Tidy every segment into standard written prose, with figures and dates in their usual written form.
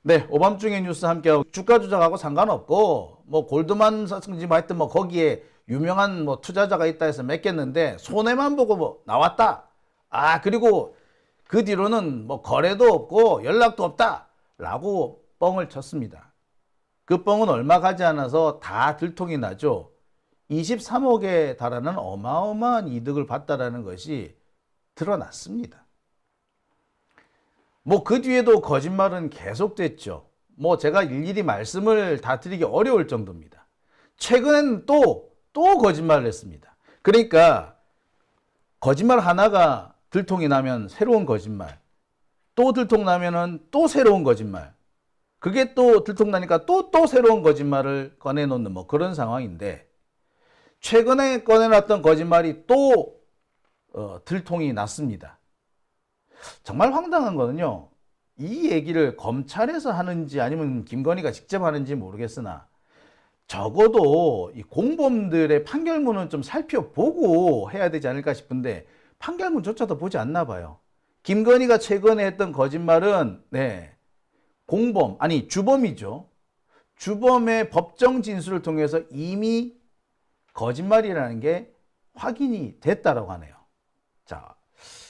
네, 오밤중의 뉴스 함께하고 주가 조작하고 상관없고 뭐 골드만삭스인지 뭐 하여튼 뭐 거기에 유명한 뭐 투자자가 있다 해서 맡겼는데 손해만 보고 뭐 나왔다. 아, 그리고 그 뒤로는 뭐 거래도 없고 연락도 없다라고 뻥을 쳤습니다. 그 뻥은 얼마 가지 않아서 다 들통이 나죠. 23억에 달하는 어마어마한 이득을 봤다라는 것이 드러났습니다. 뭐 그 뒤에도 거짓말은 계속됐죠. 뭐 제가 일일이 말씀을 다 드리기 어려울 정도입니다. 최근엔 또 거짓말을 했습니다. 그러니까 거짓말 하나가 들통이 나면 새로운 거짓말, 또 들통나면은 또 새로운 거짓말, 그게 또 들통나니까 또 새로운 거짓말을 꺼내놓는 뭐 그런 상황인데, 최근에 꺼내놨던 거짓말이 또 들통이 났습니다. 정말 황당한 거는요, 이 얘기를 검찰에서 하는지 아니면 김건희가 직접 하는지 모르겠으나 적어도 이 공범들의 판결문은 좀 살펴보고 해야 되지 않을까 싶은데 판결문조차도 보지 않나 봐요. 김건희가 최근에 했던 거짓말은 공범, 아니 주범이죠. 주범의 법정 진술을 통해서 이미 거짓말이라는 게 확인이 됐다라고 하네요. 자,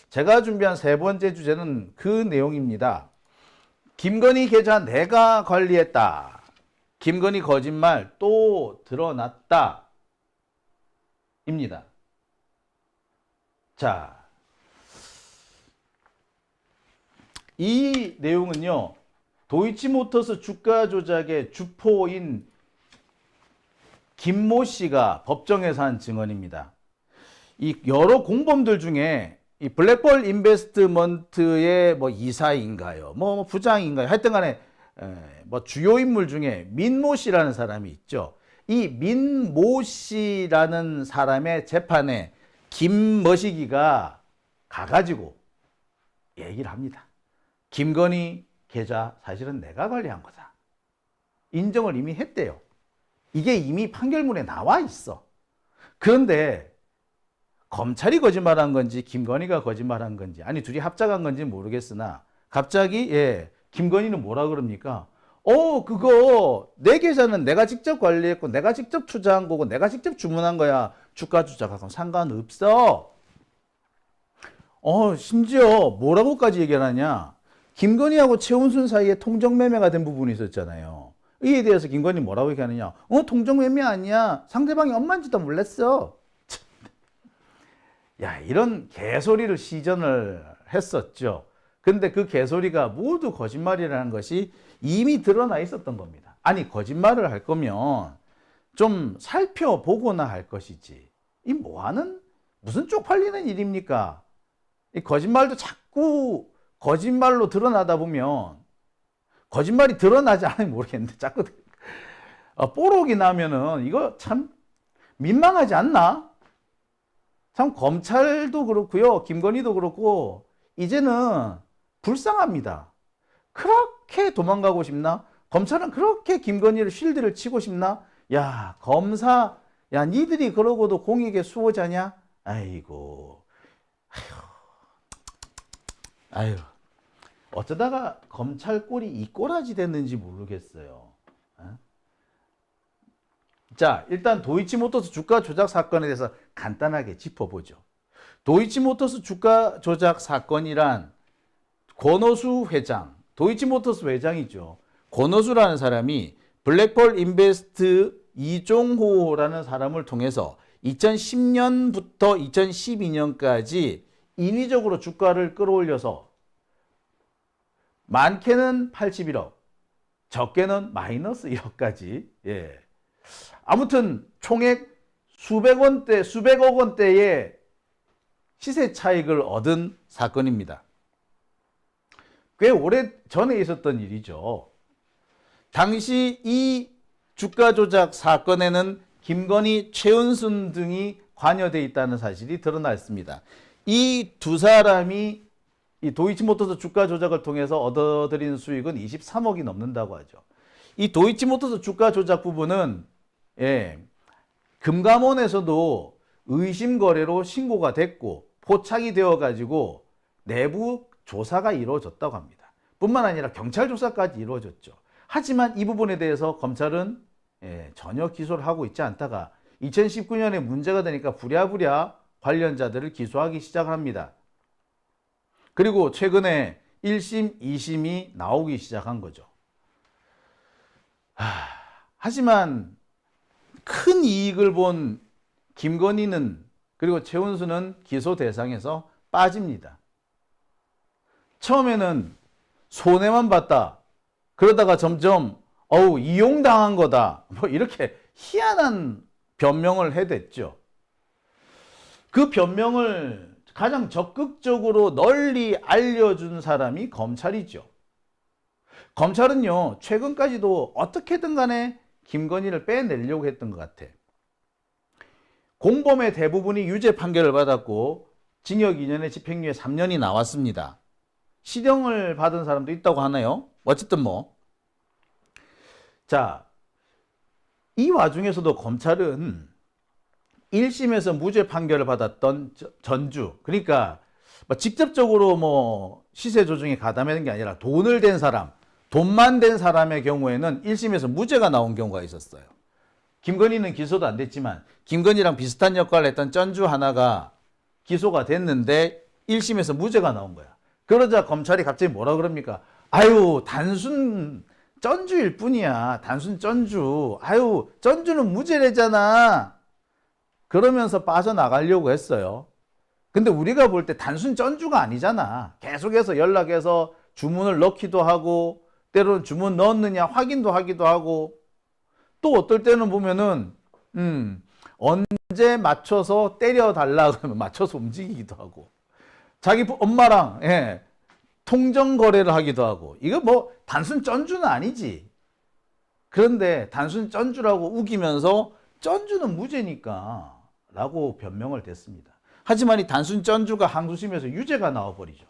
제가 준비한 세 번째 주제는 그 내용입니다. 김건희 계좌 내가 관리했다. 김건희 거짓말 또 드러났다. 입니다. 자, 이 내용은요, 도이치모터스 주가 조작의 주포인 김모 씨가 법정에서 한 증언입니다. 이 여러 공범들 중에 이 블랙펄 인베스트먼트의 뭐 이사인가요? 뭐 부장인가요? 하여튼 간에 뭐 주요 인물 중에 민모 씨라는 사람이 있죠. 이 민모 씨라는 사람의 재판에 김머시기가 가가지고 얘기를 합니다. 김건희 계좌 사실은 내가 관리한 거다. 인정을 이미 했대요. 이게 이미 판결문에 나와 있어. 그런데 검찰이 거짓말한 건지 김건희가 거짓말한 건지, 아니 둘이 합작한 건지 모르겠으나 갑자기 김건희는 뭐라 그럽니까? 그거 내 계좌는 내가 직접 관리했고 내가 직접 투자한 거고 내가 직접 주문한 거야. 주가 조작하고는 상관없어. 심지어 뭐라고까지 얘기를 하냐? 김건희하고 최은순 사이에 통정매매가 된 부분이 있었잖아요. 이에 대해서 김건희 뭐라고 얘기하느냐? 통정매매 아니야. 상대방이 엄마인지도 몰랐어. 야, 이런 개소리를 시전을 했었죠. 근데 그 개소리가 모두 거짓말이라는 것이 이미 드러나 있었던 겁니다. 아니, 거짓말을 할 거면 좀 살펴보거나 할 것이지. 이 뭐하는, 무슨 쪽팔리는 일입니까? 이 거짓말도 자꾸 거짓말로 드러나다 보면, 거짓말이 드러나지 않으면 모르겠는데 자꾸 뽀록이 나면은 이거 참 민망하지 않나? 참 검찰도 그렇고요, 김건희도 그렇고 이제는 불쌍합니다. 그렇게 도망가고 싶나? 검찰은 그렇게 김건희를 쉴드를 치고 싶나? 야, 검사, 야, 니들이 그러고도 공익의 수호자냐? 아이고, 아유, 어쩌다가 검찰 꼴이 이 꼬라지 됐는지 모르겠어요. 자, 일단 도이치모터스 주가 조작 사건에 대해서 간단하게 짚어보죠. 도이치모터스 주가 조작 사건이란 권오수 회장, 도이치모터스 회장이죠. 권오수라는 사람이 블랙펄 인베스트 이종호라는 사람을 통해서 2010년부터 2012년까지 인위적으로 주가를 끌어올려서 많게는 81억, 적게는 마이너스 1억까지, 아무튼 총액 수백억 원대의 시세 차익을 얻은 사건입니다. 꽤 오래 전에 있었던 일이죠. 당시 이 주가 조작 사건에는 김건희, 최은순 등이 관여되어 있다는 사실이 드러났습니다. 이 두 사람이 이 도이치모터스 주가 조작을 통해서 얻어들인 수익은 23억이 넘는다고 하죠. 이 도이치모터스 주가 조작 부분은 금감원에서도 의심 거래로 신고가 됐고 포착이 되어 가지고 내부 조사가 이루어졌다고 합니다. 뿐만 아니라 경찰 조사까지 이루어졌죠. 하지만 이 부분에 대해서 검찰은 전혀 기소를 하고 있지 않다가 2019년에 문제가 되니까 부랴부랴 관련자들을 기소하기 시작을 합니다. 그리고 최근에 1심, 2심이 나오기 시작한 거죠. 하지만 큰 이익을 본 김건희는 그리고 최은수는 기소 대상에서 빠집니다. 처음에는 손해만 봤다. 그러다가 점점 이용당한 거다. 뭐 이렇게 희한한 변명을 해댔죠. 그 변명을 가장 적극적으로 널리 알려준 사람이 검찰이죠. 검찰은요, 최근까지도 어떻게든 간에 김건희를 빼내려고 했던 것 같아. 공범의 대부분이 유죄 판결을 받았고 징역 2년에 집행유예 3년이 나왔습니다. 실형을 받은 사람도 있다고 하네요. 어쨌든 자, 이 와중에서도 검찰은 1심에서 무죄 판결을 받았던 전주, 그러니까 직접적으로 시세 조정에 가담하는 게 아니라 돈을 댄 사람, 돈만 댄 사람의 경우에는 1심에서 무죄가 나온 경우가 있었어요. 김건희는 기소도 안 됐지만 김건희랑 비슷한 역할을 했던 전주 하나가 기소가 됐는데 1심에서 무죄가 나온 거야. 그러자 검찰이 갑자기 뭐라 그럽니까? 아유, 단순 전주일 뿐이야. 단순 전주. 아유, 전주는 무죄래잖아. 그러면서 빠져나가려고 했어요. 근데 우리가 볼 때 단순 전주가 아니잖아. 계속해서 연락해서 주문을 넣기도 하고 때로는 주문 넣었느냐 확인도 하기도 하고 또 어떨 때는 보면은 언제 맞춰서 때려달라 그러면 맞춰서 움직이기도 하고 자기 엄마랑 통정 거래를 하기도 하고 이거 단순 쩐주는 아니지. 그런데 단순 쩐주라고 우기면서 쩐주는 무죄니까 라고 변명을 댔습니다. 하지만 이 단순 쩐주가 항소심에서 유죄가 나와버리죠.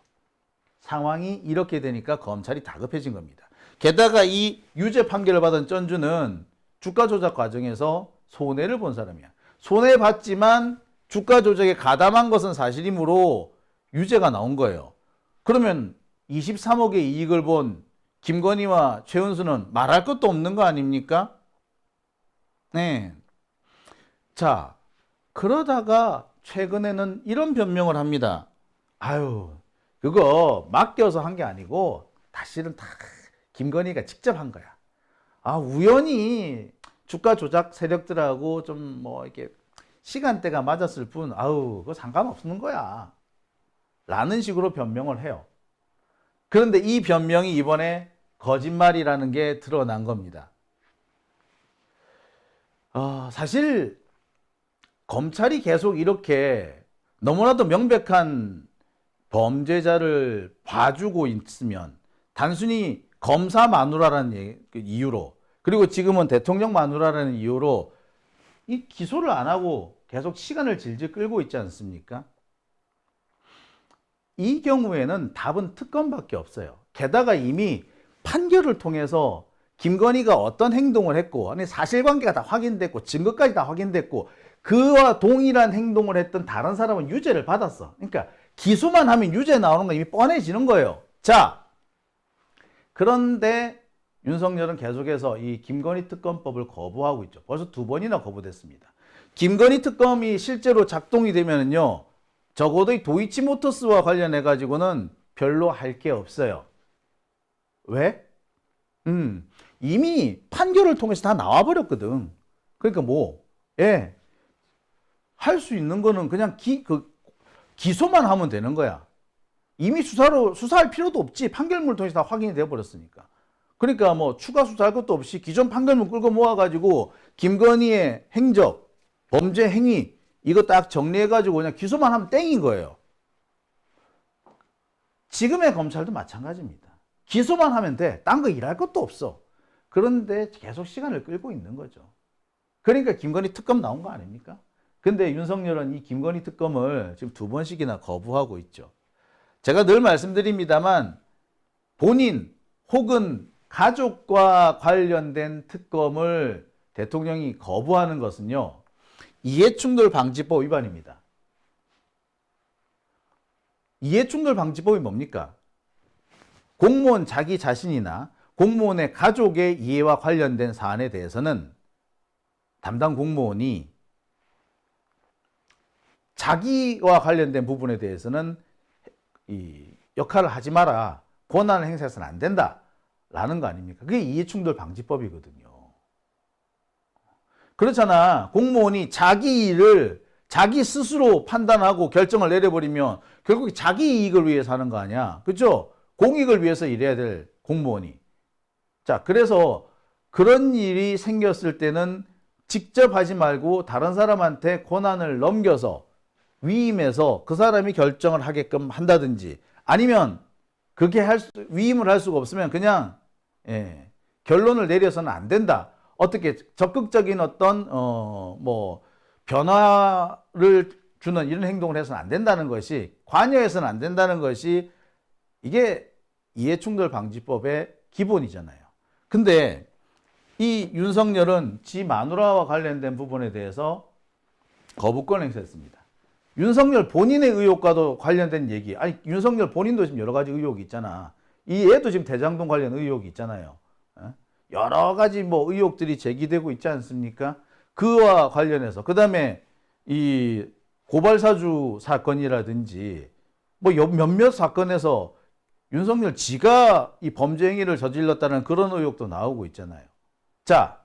상황이 이렇게 되니까 검찰이 다급해진 겁니다. 게다가 이 유죄 판결을 받은 쩐주는 주가 조작 과정에서 손해를 본 사람이야. 손해봤지만 주가 조작에 가담한 것은 사실이므로 유죄가 나온 거예요. 그러면 23억의 이익을 본 김건희와 최은수는 말할 것도 없는 거 아닙니까? 네. 자, 그러다가 최근에는 이런 변명을 합니다. 아유, 그거 맡겨서 한 게 아니고 사실은 다 김건희가 직접 한 거야. 우연히 주가 조작 세력들하고 좀 이렇게 시간대가 맞았을 뿐, 그거 상관없는 거야. 라는 식으로 변명을 해요. 그런데 이 변명이 이번에 거짓말이라는 게 드러난 겁니다. 사실 검찰이 계속 이렇게 너무나도 명백한 범죄자를 봐주고 있으면 단순히 검사 마누라라는 이유로 그리고 지금은 대통령 마누라라는 이유로 이 기소를 안 하고 계속 시간을 질질 끌고 있지 않습니까? 이 경우에는 답은 특검밖에 없어요. 게다가 이미 판결을 통해서 김건희가 어떤 행동을 했고 사실관계가 다 확인됐고 증거까지 다 확인됐고 그와 동일한 행동을 했던 다른 사람은 유죄를 받았어. 그러니까 기소만 하면 유죄 나오는 건 이미 뻔해지는 거예요. 자, 그런데 윤석열은 계속해서 이 김건희 특검법을 거부하고 있죠. 벌써 2번이나 거부됐습니다. 김건희 특검이 실제로 작동이 되면은요, 적어도 이 도이치모터스와 관련해 가지고는 별로 할 게 없어요. 왜? 이미 판결을 통해서 다 나와버렸거든. 그러니까 할 수 있는 거는 그냥 기소만 하면 되는 거야. 이미 수사할 필요도 없지. 판결문을 통해서 다 확인이 되어버렸으니까. 그러니까 추가 수사할 것도 없이 기존 판결문 끌고 모아가지고 김건희의 행적, 범죄 행위 이거 딱 정리해가지고 그냥 기소만 하면 땡인 거예요. 지금의 검찰도 마찬가지입니다. 기소만 하면 돼. 딴 거 일할 것도 없어. 그런데 계속 시간을 끌고 있는 거죠. 그러니까 김건희 특검 나온 거 아닙니까? 근데 윤석열은 이 김건희 특검을 지금 2번씩이나 거부하고 있죠. 제가 늘 말씀드립니다만 본인 혹은 가족과 관련된 특검을 대통령이 거부하는 것은요, 이해충돌 방지법 위반입니다. 이해충돌 방지법이 뭡니까? 공무원 자기 자신이나 공무원의 가족의 이해와 관련된 사안에 대해서는 담당 공무원이 자기와 관련된 부분에 대해서는 이 역할을 하지 마라, 권한을 행사해서는 안 된다라는 거 아닙니까? 그게 이해충돌 방지법이거든요. 그렇잖아. 공무원이 자기 일을 자기 스스로 판단하고 결정을 내려버리면 결국 자기 이익을 위해서 하는 거 아니야. 그렇죠? 공익을 위해서 일해야 될 공무원이. 자, 그래서 그런 일이 생겼을 때는 직접 하지 말고 다른 사람한테 권한을 넘겨서 위임해서 그 사람이 결정을 하게끔 한다든지, 아니면 그게 위임을 할 수가 없으면 그냥 결론을 내려서는 안 된다. 어떻게 적극적인 어떤 변화를 주는 이런 행동을 해서는 안 된다는 것이, 관여해서는 안 된다는 것이 이게 이해충돌방지법의 기본이잖아요. 근데 이 윤석열은 지 마누라와 관련된 부분에 대해서 거부권 행사했습니다. 윤석열 본인의 의혹과도 관련된 얘기. 아니, 윤석열 본인도 지금 여러 가지 의혹이 있잖아. 이 얘도 지금 대장동 관련 의혹이 있잖아요. 여러 가지 의혹들이 제기되고 있지 않습니까? 그와 관련해서. 그 다음에 이 고발사주 사건이라든지 몇몇 사건에서 윤석열 지가 이 범죄 행위를 저질렀다는 그런 의혹도 나오고 있잖아요. 자,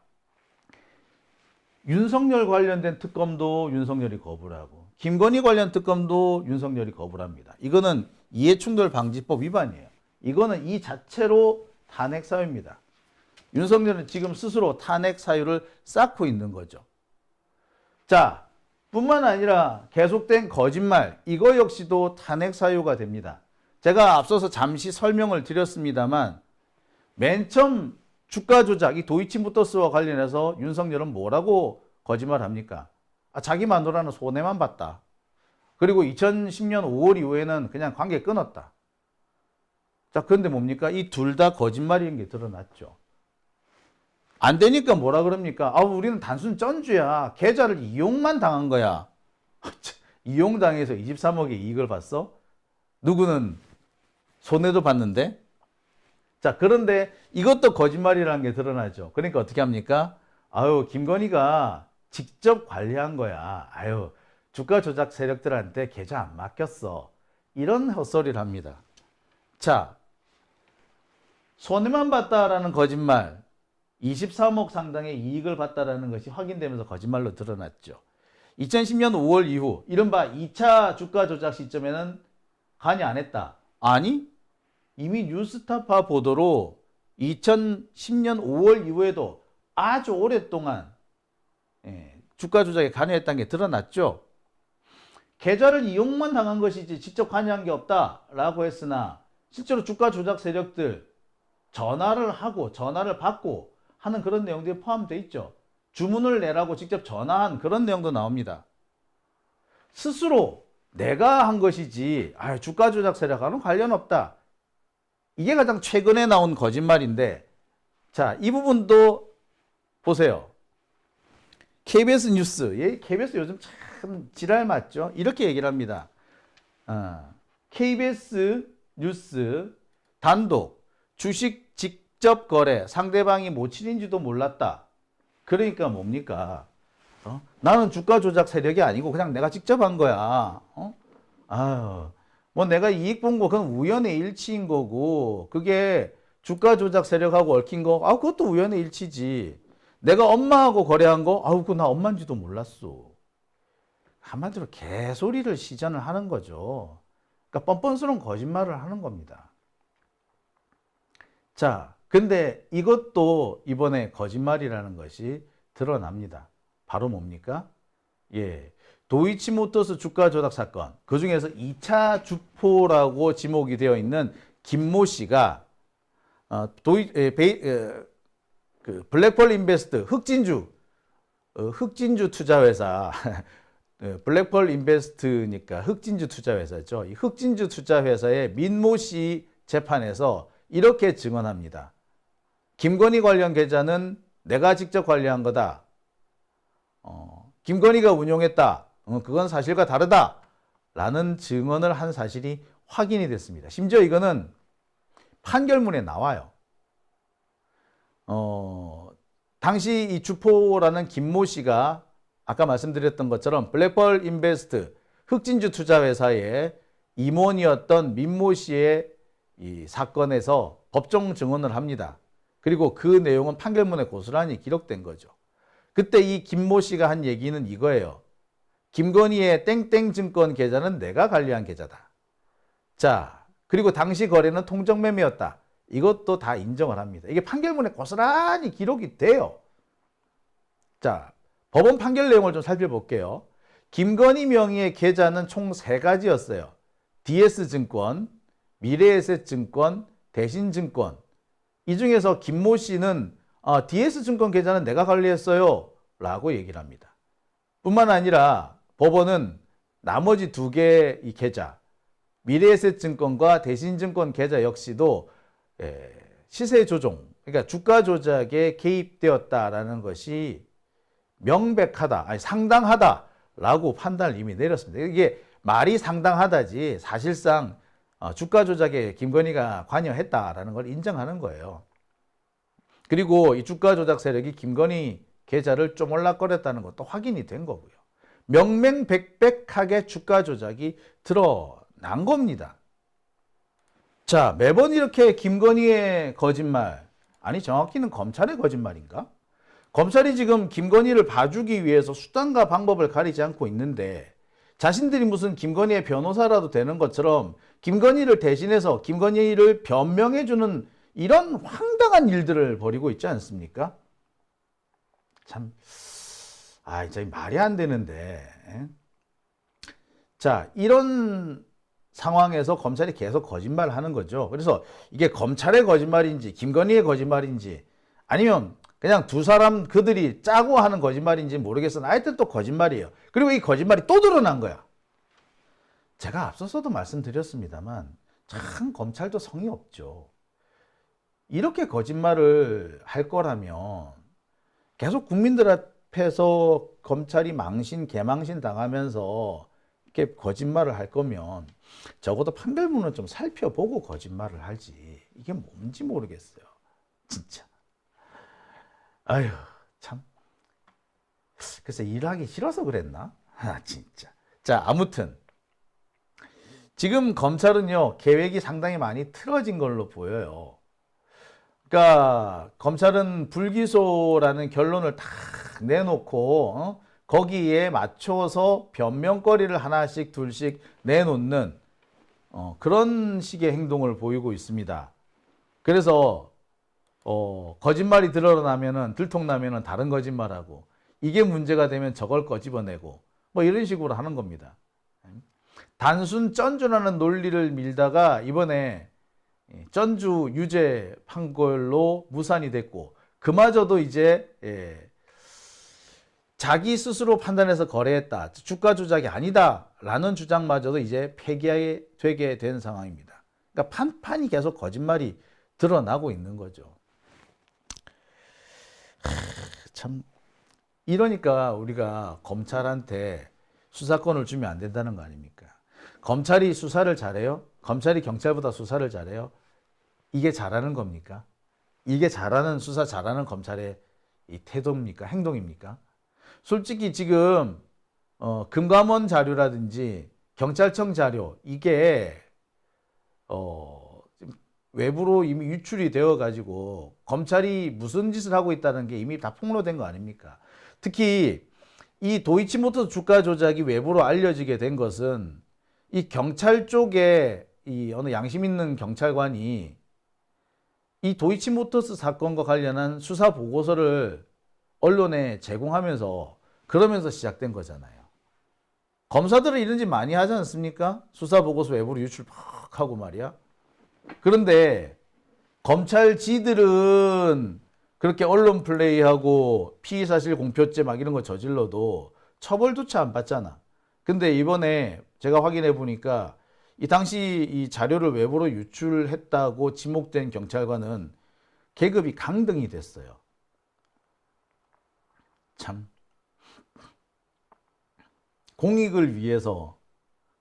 윤석열 관련된 특검도 윤석열이 거부를 하고, 김건희 관련 특검도 윤석열이 거부를 합니다. 이거는 이해충돌방지법 위반이에요. 이거는 이 자체로 탄핵 사유입니다. 윤석열은 지금 스스로 탄핵 사유를 쌓고 있는 거죠. 자, 뿐만 아니라 계속된 거짓말, 이거 역시도 탄핵 사유가 됩니다. 제가 앞서서 잠시 설명을 드렸습니다만, 맨 처음 주가 조작, 이 도이치모터스와 관련해서 윤석열은 뭐라고 거짓말합니까? 자기 마누라는 손해만 봤다. 그리고 2010년 5월 이후에는 그냥 관계 끊었다. 자, 그런데 뭡니까? 이 둘 다 거짓말인 게 드러났죠. 안 되니까 뭐라 그럽니까? 우리는 단순 쩐주야. 계좌를 이용만 당한 거야. 이용당해서 23억의 이익을 봤어? 누구는 손해도 봤는데? 자, 그런데 이것도 거짓말이라는 게 드러나죠. 그러니까 어떻게 합니까? 김건희가 직접 관리한 거야. 주가 조작 세력들한테 계좌 안 맡겼어. 이런 헛소리를 합니다. 자, 손해만 봤다라는 거짓말, 23억 상당의 이익을 봤다라는 것이 확인되면서 거짓말로 드러났죠. 2010년 5월 이후 이른바 2차 주가 조작 시점에는 관여 안 했다. 아니, 이미 뉴스타파 보도로 2010년 5월 이후에도 아주 오랫동안 주가 조작에 관여했다는 게 드러났죠. 계좌를 이용만 당한 것이지 직접 관여한 게 없다라고 했으나 실제로 주가 조작 세력들 전화를 하고 전화를 받고 하는 그런 내용들이 포함되어 있죠. 주문을 내라고 직접 전화한 그런 내용도 나옵니다. 스스로 내가 한 것이지 주가 조작 세력과는 관련 없다. 이게 가장 최근에 나온 거짓말인데, 자, 이 부분도 보세요. KBS 뉴스, KBS 요즘 참 지랄 맞죠? 이렇게 얘기를 합니다. KBS 뉴스 단독 주식 직접 거래, 상대방이 모친인지도 몰랐다. 그러니까 뭡니까? 나는 주가 조작 세력이 아니고 그냥 내가 직접 한 거야. 내가 이익 본 거 그건 우연의 일치인 거고, 그게 주가 조작 세력하고 얽힌 거, 그것도 우연의 일치지. 내가 엄마하고 거래한 거, 그거 나 엄마인지도 몰랐어. 한마디로 개소리를 시전을 하는 거죠. 그러니까 뻔뻔스러운 거짓말을 하는 겁니다. 자, 근데 이것도 이번에 거짓말이라는 것이 드러납니다. 바로 뭡니까? 도이치모터스 주가 조작 사건, 그 중에서 2차 주포라고 지목이 되어 있는 김모 씨가 블랙펄 인베스트 흑진주 투자회사 블랙펄 인베스트니까 흑진주 투자회사죠. 이 흑진주 투자회사의 민모 씨 재판에서 이렇게 증언합니다. 김건희 관련 계좌는 내가 직접 관리한 거다. 김건희가 운용했다. 그건 사실과 다르다. 라는 증언을 한 사실이 확인이 됐습니다. 심지어 이거는 판결문에 나와요. 당시 이 주포라는 김모 씨가 아까 말씀드렸던 것처럼 블랙펄 인베스트 흑진주 투자회사의 임원이었던 민모 씨의 이 사건에서 법정 증언을 합니다. 그리고 그 내용은 판결문에 고스란히 기록된 거죠. 그때 이 김모 씨가 한 얘기는 이거예요. 김건희의 땡땡증권 계좌는 내가 관리한 계좌다. 자, 그리고 당시 거래는 통정매매였다. 이것도 다 인정을 합니다. 이게 판결문에 고스란히 기록이 돼요. 자, 법원 판결 내용을 좀 살펴볼게요. 김건희 명의의 계좌는 총 3가지였어요. DS증권, 미래에셋증권, 대신증권. 이 중에서 김모 씨는 DS증권 계좌는 내가 관리했어요 라고 얘기를 합니다. 뿐만 아니라 법원은 나머지 2개의 이 계좌, 미래에셋증권과 대신증권 계좌 역시도 시세 조종, 그러니까 주가 조작에 개입되었다라는 것이 명백하다, 아니 상당하다라고 판단을 이미 내렸습니다. 이게 말이 상당하다지 사실상 주가 조작에 김건희가 관여했다라는 걸 인정하는 거예요. 그리고 이 주가 조작 세력이 김건희 계좌를 쪼물락거렸다는 것도 확인이 된 거고요. 명명백백하게 주가 조작이 드러난 겁니다. 자, 매번 이렇게 김건희의 거짓말, 아니 정확히는 검찰의 거짓말인가? 검찰이 지금 김건희를 봐주기 위해서 수단과 방법을 가리지 않고 있는데 자신들이 무슨 김건희의 변호사라도 되는 것처럼 김건희를 대신해서 김건희를 변명해주는 이런 황당한 일들을 벌이고 있지 않습니까? 참, 진짜 말이 안 되는데. 자, 이런 상황에서 검찰이 계속 거짓말을 하는 거죠. 그래서 이게 검찰의 거짓말인지 김건희의 거짓말인지 아니면 그냥 두 사람 그들이 짜고 하는 거짓말인지 모르겠으나 하여튼 또 거짓말이에요. 그리고 이 거짓말이 또 드러난 거야. 제가 앞서서도 말씀드렸습니다만 참 검찰도 성의 없죠. 이렇게 거짓말을 할 거라면 계속 국민들 앞에서 검찰이 망신, 개망신 당하면서 이렇게 거짓말을 할 거면 적어도 판결문을 좀 살펴보고 거짓말을 하지. 이게 뭔지 모르겠어요. 진짜. 아휴, 참. 글쎄, 일하기 싫어서 그랬나? 진짜. 자, 아무튼. 지금 검찰은요, 계획이 상당히 많이 틀어진 걸로 보여요. 그러니까, 검찰은 불기소라는 결론을 딱 내놓고, 거기에 맞춰서 변명거리를 하나씩, 둘씩 내놓는, 그런 식의 행동을 보이고 있습니다. 그래서, 거짓말이 드러나면은, 들통나면은 다른 거짓말하고, 이게 문제가 되면 저걸 꺼집어내고, 뭐 이런 식으로 하는 겁니다. 단순 쩐주라는 논리를 밀다가 이번에 쩐주 유죄 판결로 무산이 됐고, 그마저도 이제, 자기 스스로 판단해서 거래했다. 주가 조작이 아니다. 라는 주장마저도 이제 폐기되게 된 상황입니다. 그러니까 판판이 계속 거짓말이 드러나고 있는 거죠. 참, 이러니까 우리가 검찰한테 수사권을 주면 안 된다는 거 아닙니까? 검찰이 수사를 잘해요? 검찰이 경찰보다 수사를 잘해요? 이게 잘하는 겁니까? 이게 잘하는 수사 잘하는 검찰의 이 태도입니까? 행동입니까? 솔직히 지금 금감원 자료라든지 경찰청 자료 이게 외부로 이미 유출이 되어 가지고 검찰이 무슨 짓을 하고 있다는 게 이미 다 폭로된 거 아닙니까? 특히 이 도이치모터스 주가 조작이 외부로 알려지게 된 것은 이 경찰 쪽에 이 어느 양심 있는 경찰관이 이 도이치모터스 사건과 관련한 수사 보고서를 언론에 제공하면서 그러면서 시작된 거잖아요. 검사들은 이런 짓 많이 하지 않습니까? 수사 보고서 외부로 유출 막 하고 말이야. 그런데 검찰 지들은 그렇게 언론 플레이하고 피의사실 공표죄 막 이런 거 저질러도 처벌조차 안 받잖아. 근데 이번에 제가 확인해 보니까 이 당시 이 자료를 외부로 유출했다고 지목된 경찰관은 계급이 강등이 됐어요. 참. 공익을 위해서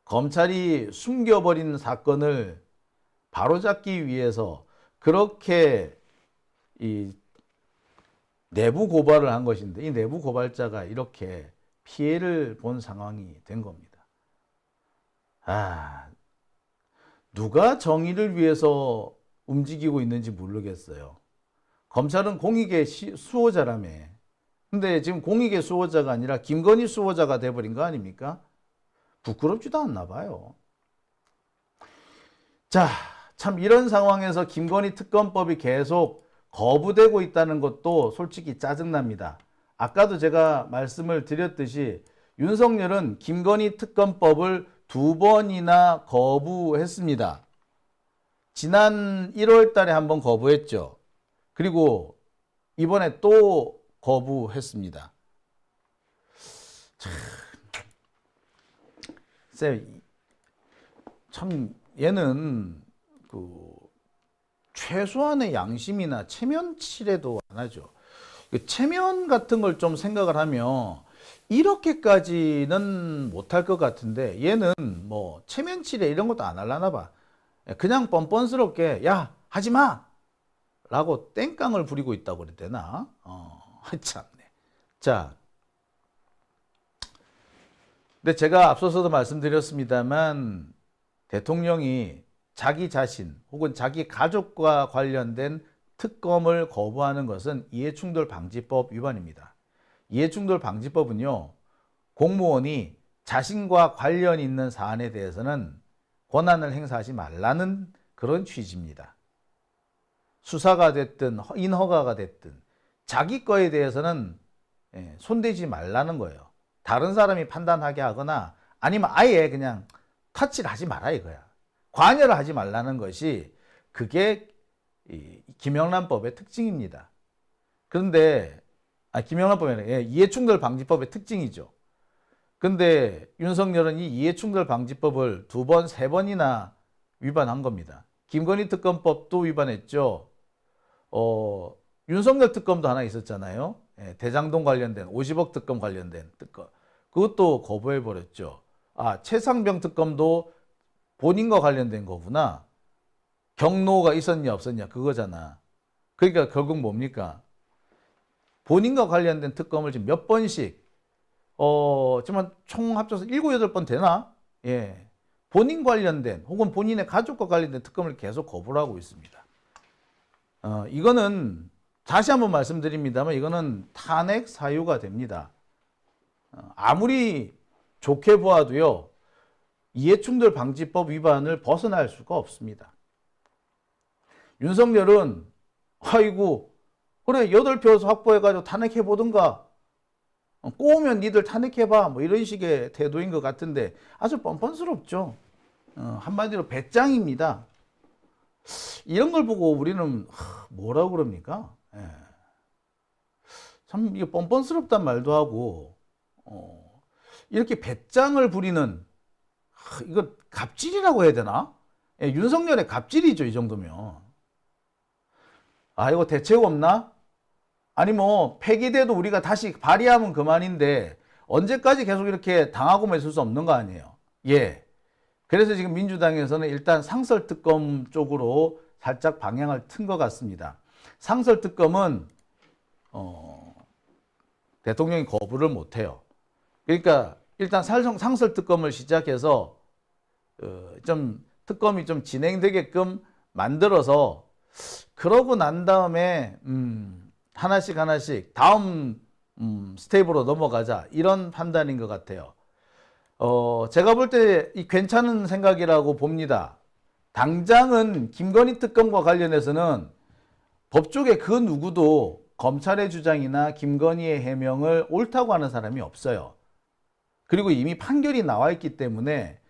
검찰이 숨겨버린 사건을 바로잡기 위해서 그렇게 이 내부 고발을 한 것인데 이 내부 고발자가 이렇게 피해를 본 상황이 된 겁니다. 누가 정의를 위해서 움직이고 있는지 모르겠어요. 검찰은 공익의 수호자라며. 근데 지금 공익의 수호자가 아니라 김건희 수호자가 돼버린 거 아닙니까? 부끄럽지도 않나 봐요. 자, 참 이런 상황에서 김건희 특검법이 계속 거부되고 있다는 것도 솔직히 짜증납니다. 아까도 제가 말씀을 드렸듯이 윤석열은 김건희 특검법을 2번이나 거부했습니다. 지난 1월 달에 한번 거부했죠. 그리고 이번에 또 거부했습니다. 참 얘는 최소한의 양심이나 체면치레도 안 하죠. 체면 같은 걸 좀 생각을 하면 이렇게까지는 못할 것 같은데 얘는 뭐 체면치레 이런 것도 안 하려나 봐. 그냥 뻔뻔스럽게 야 하지마 라고 땡깡을 부리고 있다고 그래야 되나? 참네. 자, 근데 제가 앞서서도 말씀드렸습니다만 대통령이 자기 자신 혹은 자기 가족과 관련된 특검을 거부하는 것은 이해충돌방지법 위반입니다. 이해충돌방지법은요, 공무원이 자신과 관련 있는 사안에 대해서는 권한을 행사하지 말라는 그런 취지입니다. 수사가 됐든 인허가가 됐든 자기 거에 대해서는 손대지 말라는 거예요. 다른 사람이 판단하게 하거나 아니면 아예 그냥 터치를 하지 마라 이거야. 관여를 하지 말라는 것이 그게 김영란법의 특징입니다. 그런데 김영란법이 아니라 이해충돌방지법의 특징이죠. 근데 윤석열은 이 이해충돌방지법을 2번, 3번이나 위반한 겁니다. 김건희 특검법도 위반했죠. 윤석열 특검도 하나 있었잖아요. 대장동 관련된 50억 특검 관련된 특검. 그것도 거부해버렸죠. 최상병 특검도 본인과 관련된 거구나. 경로가 있었냐 없었냐 그거잖아. 그러니까 결국 뭡니까? 본인과 관련된 특검을 지금 몇 번씩 지금 총 합쳐서 7, 8번 되나? 예. 본인 관련된 혹은 본인의 가족과 관련된 특검을 계속 거부를 하고 있습니다. 이거는 다시 한번 말씀드립니다만 이거는 탄핵 사유가 됩니다. 아무리 좋게 보아도요. 이해충돌방지법 위반을 벗어날 수가 없습니다. 윤석열은 아이고 그래 8표 확보해가지고 탄핵해보든가 꼬우면 니들 탄핵해봐 뭐 이런 식의 태도인 것 같은데 아주 뻔뻔스럽죠. 한마디로 배짱입니다. 이런 걸 보고 우리는 뭐라고 그럽니까? 참 이게 뻔뻔스럽단 말도 하고 이렇게 배짱을 부리는 이거 갑질이라고 해야 되나? 윤석열의 갑질이죠 이 정도면. 이거 대책 없나? 아니 뭐 폐기돼도 우리가 다시 발의하면 그만인데 언제까지 계속 이렇게 당하고만 있을 수 없는 거 아니에요. 예. 그래서 지금 민주당에서는 일단 상설특검 쪽으로 살짝 방향을 튼 것 같습니다. 상설특검은 대통령이 거부를 못해요. 그러니까 일단 상설특검을 시작해서 좀 특검이 좀 진행되게끔 만들어서 그러고 난 다음에 하나씩 다음 스텝으로 넘어가자 이런 판단인 것 같아요. 제가 볼 때 괜찮은 생각이라고 봅니다. 당장은 김건희 특검과 관련해서는 법조계 그 누구도 검찰의 주장이나 김건희의 해명을 옳다고 하는 사람이 없어요. 그리고 이미 판결이 나와 있기 때문에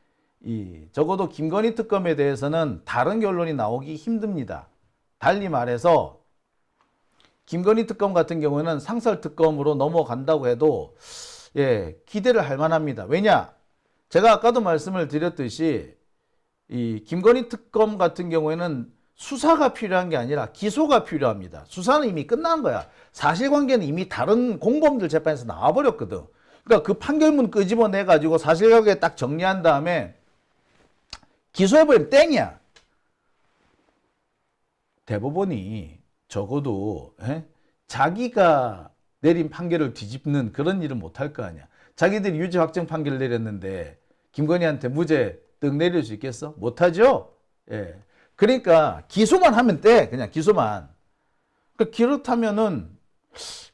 적어도 김건희 특검에 대해서는 다른 결론이 나오기 힘듭니다. 달리 말해서 김건희 특검 같은 경우에는 상설특검으로 넘어간다고 해도 기대를 할 만합니다. 왜냐? 제가 아까도 말씀을 드렸듯이 이 김건희 특검 같은 경우에는 수사가 필요한 게 아니라 기소가 필요합니다. 수사는 이미 끝난 거야. 사실관계는 이미 다른 공범들 재판에서 나와버렸거든. 그러니까 그 판결문 끄집어내가지고 사실관계 딱 정리한 다음에 기소해버리면 땡이야. 대법원이 적어도 자기가 내린 판결을 뒤집는 그런 일은 못할 거 아니야. 자기들이 유죄 확정 판결을 내렸는데 김건희한테 무죄 뜩 내릴 수 있겠어? 못하죠? 예. 그러니까 기소만 하면 돼. 그냥 기소만. 그렇다면은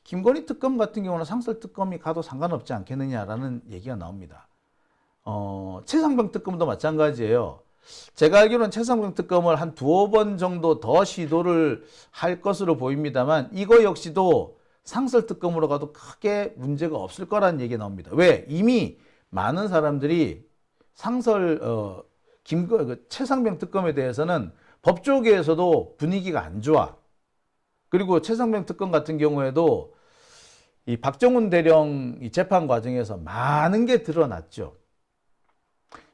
김건희 특검 같은 경우는 상설 특검이 가도 상관없지 않겠느냐라는 얘기가 나옵니다. 최상병 특검도 마찬가지예요. 제가 알기로는 최상병 특검을 한 두어 번 정도 더 시도를 할 것으로 보입니다만 이거 역시도 상설 특검으로 가도 크게 문제가 없을 거라는 얘기가 나옵니다. 왜? 이미 많은 사람들이 최상병 특검에 대해서는 법조계에서도 분위기가 안 좋아. 그리고 최상병 특검 같은 경우에도 이 박정훈 대령 이 재판 과정에서 많은 게 드러났죠.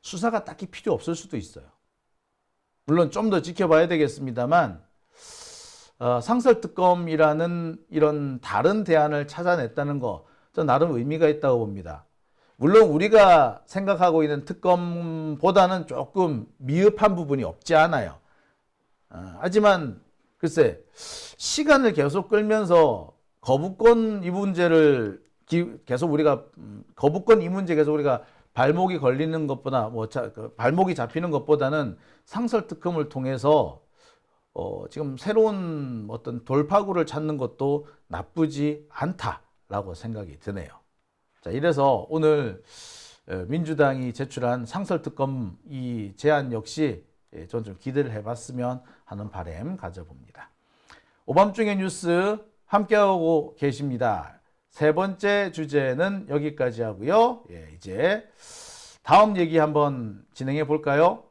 수사가 딱히 필요 없을 수도 있어요. 물론 좀 더 지켜봐야 되겠습니다만 상설특검이라는 이런 다른 대안을 찾아냈다는 거 저 나름 의미가 있다고 봅니다. 물론 우리가 생각하고 있는 특검보다는 조금 미흡한 부분이 없지 않아요. 하지만 글쎄 시간을 계속 끌면서 거부권 이 문제를 계속 우리가 거부권 이 문제 계속 우리가 발목이 걸리는 것보다 발목이 잡히는 것보다는 상설 특검을 통해서 지금 새로운 어떤 돌파구를 찾는 것도 나쁘지 않다라고 생각이 드네요. 자, 이래서 오늘 민주당이 제출한 상설 특검 이 제안 역시 저는 좀 기대를 해봤으면 하는 바람 가져봅니다. 오밤중의 뉴스 함께하고 계십니다. 세 번째 주제는 여기까지 하고요. 이제 다음 얘기 한번 진행해 볼까요?